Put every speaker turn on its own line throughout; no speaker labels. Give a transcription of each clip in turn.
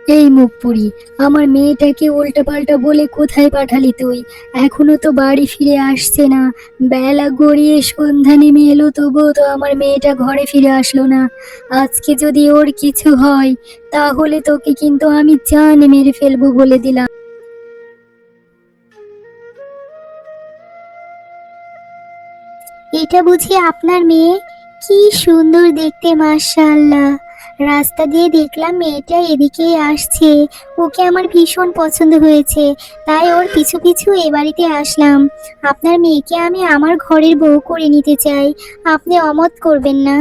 এই মুখপুরি, আমার মেয়েটাকে উল্টাপাল্টা বলে কোথায় পাঠালি তুই? এখনো তো বাড়ি ফিরে আসছে না। বেলা গড়িয়ে সন্ধ্যা নেমে এলো, তবুও তো আমার মেয়েটা ঘরে ফিরে আসলো না। আজকে যদি ওর কিছু হয় তাহলে তোকে কিন্তু আমি জান মেরে ফেলবো বলে দিলাম।
এটা বুঝি আপনার মেয়ে? কি সুন্দর দেখতে, মাশাআল্লাহ। রাস্তা দিয়ে দেখলাম মেয়েটা এদিকেই আসছে। ওকে আমার ভীষণ পছন্দ হয়েছে, তাই ওর পিছু পিছু এ বাড়িতে আসলাম। আপনার মেয়েকে আমি আমার ঘরের বউ করে নিতে চাই। আপনি অমত করবেন না?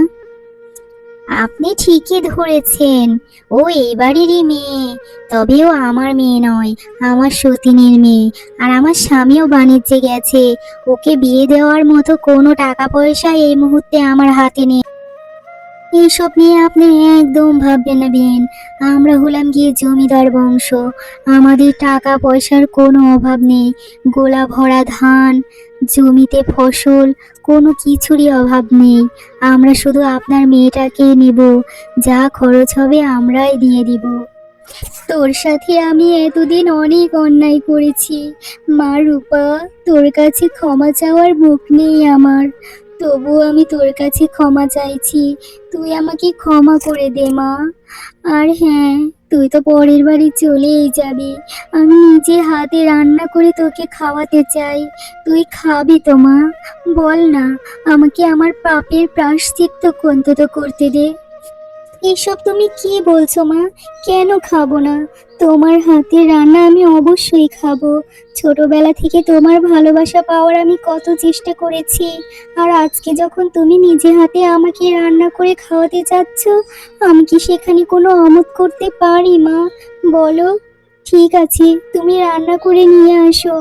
আপনি ঠিকই ধরেছেন, ও এই বাড়িরই মেয়ে। তবে ও আমার মেয়ে নয়, আমার সতীনের মেয়ে। আর আমার স্বামীও বাণিজ্যে গেছে। ওকে বিয়ে দেওয়ার মতো কোনো টাকা পয়সা এই মুহূর্তে আমার হাতে নেই। এইসব নিয়ে আপনি একদম ভাববেন না বিন। আমরা হলাম গিয়ে জমিদার বংশ। আমাদের টাকা পয়সার কোনো অভাব নেই। গোলা ভরা ধান, জমিতে ফসল, কোনো কিছুরই অভাব নেই। আমরা শুধু আপনার মেয়েটাকে নেব। যা খরচ হবে আমরাই দিয়ে দিব। তোর সাথে আমি এতদিন অনেক অন্যায় করেছি মা রূপা। তোর কাছে ক্ষমা চাওয়ার মুখ নেই আমার, তবুও আমি তোর কাছে ক্ষমা চাইছি। তুই আমাকে ক্ষমা করে দে মা। আর হ্যাঁ, তুই তো পরের বাড়ি চলেই যাবি। আমি নিজে হাতে রান্না করে তোকে খাওয়াতে চাই। তুই খাবি তো মা? বল না, আমাকে আমার পাপের প্রায়শ্চিত্ত অন্তত করতে দে। এসব তুমি কি বলছো মা? কেন খাবো না? তোমার হাতের রান্না আমি অবশ্যই খাবো। ছোটবেলা থেকে তোমার ভালোবাসা পাওয়ার আমি কত চেষ্টা করেছি। আর আজকে যখন তুমি নিজে হাতে আমাকে রান্না করে খাওয়াতে চাচ্ছ, আমি কি সেখানে কোনো অমত করতে পারি মা? বলো। ঠিক আছে, তুমি রান্না করে নিয়ে আসো।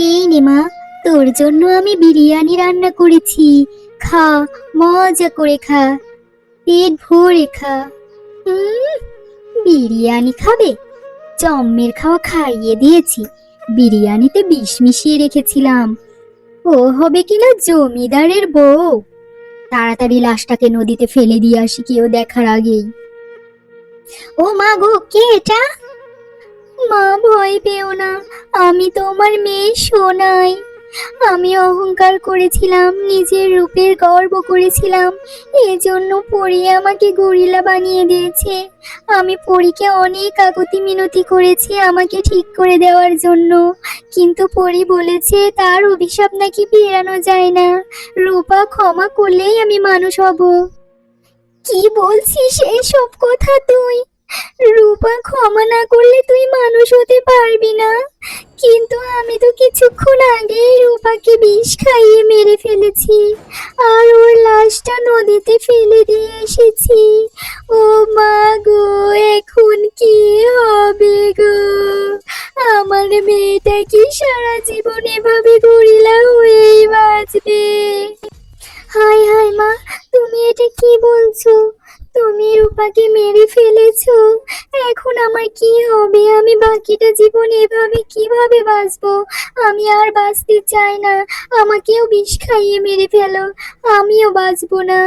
এই নে মা, তোর জন্য আমি বিরিয়ানি রান্না করেছি। খা, মজা করে খা, পেট ভরে খা। হুম, বিরিয়ানি খাবে? জম্মের খাওয়া খাইয়ে দিয়েছি। বিরিয়ানিতে বিষ মিশিয়ে রেখেছিলাম। ও হবে কিনা জমিদারের বউ। তাড়াতাড়ি লাশটাকে নদীতে ফেলে দিয়ে আসি কেউ দেখার আগেই। ও মা গো, কে এটা? মা ভয় পেও না, আমি তোমার মেয়ে সোনাই। আমি অহংকার করেছিলাম, নিজের রূপের গর্ব করেছিলাম। এজন্য পরী আমাকে গরিলা বানিয়ে দিয়েছে। আমি পরীকে অনেক কাকুতি মিনতি করেছি আমাকে ঠিক করে দেওয়ার জন্য, কিন্তু পরী বলেছে তার অভিশাপ নাকি ফেরানো যায় না। রূপা ক্ষমা করলেই আমি মানুষ হব। কি বলছিস এসব কথা তুই? রূপা ক্ষমা না করলে তুই মানুষ হতে পারবি না। কিন্তু আমি তো কিছুক্ষণ আগেই রূপাকে বিষ খাইয়ে মেরে ফেলেছি, আর ওর লাশটা নদীতে ফেলে দিয়ে এসেছি। ও মা গো, এখন কি হবে গো? আমার মেয়েটা কি সারা জীবন এভাবে গরিলা হয়েই বাঁচবে? হায় হায় মা, তুমি এটা কি বলছো? তুমি রূপাকে মেরে ফেলেছো। এখন আমার কি হবে? আমি বাকিটা জীবন এভাবে কিভাবে বাঁচবো? আমি আর বাঁচতে চাই না। আমাকেও বিষ খাইয়ে মেরে ফেলো, আমিও বাঁচবো না।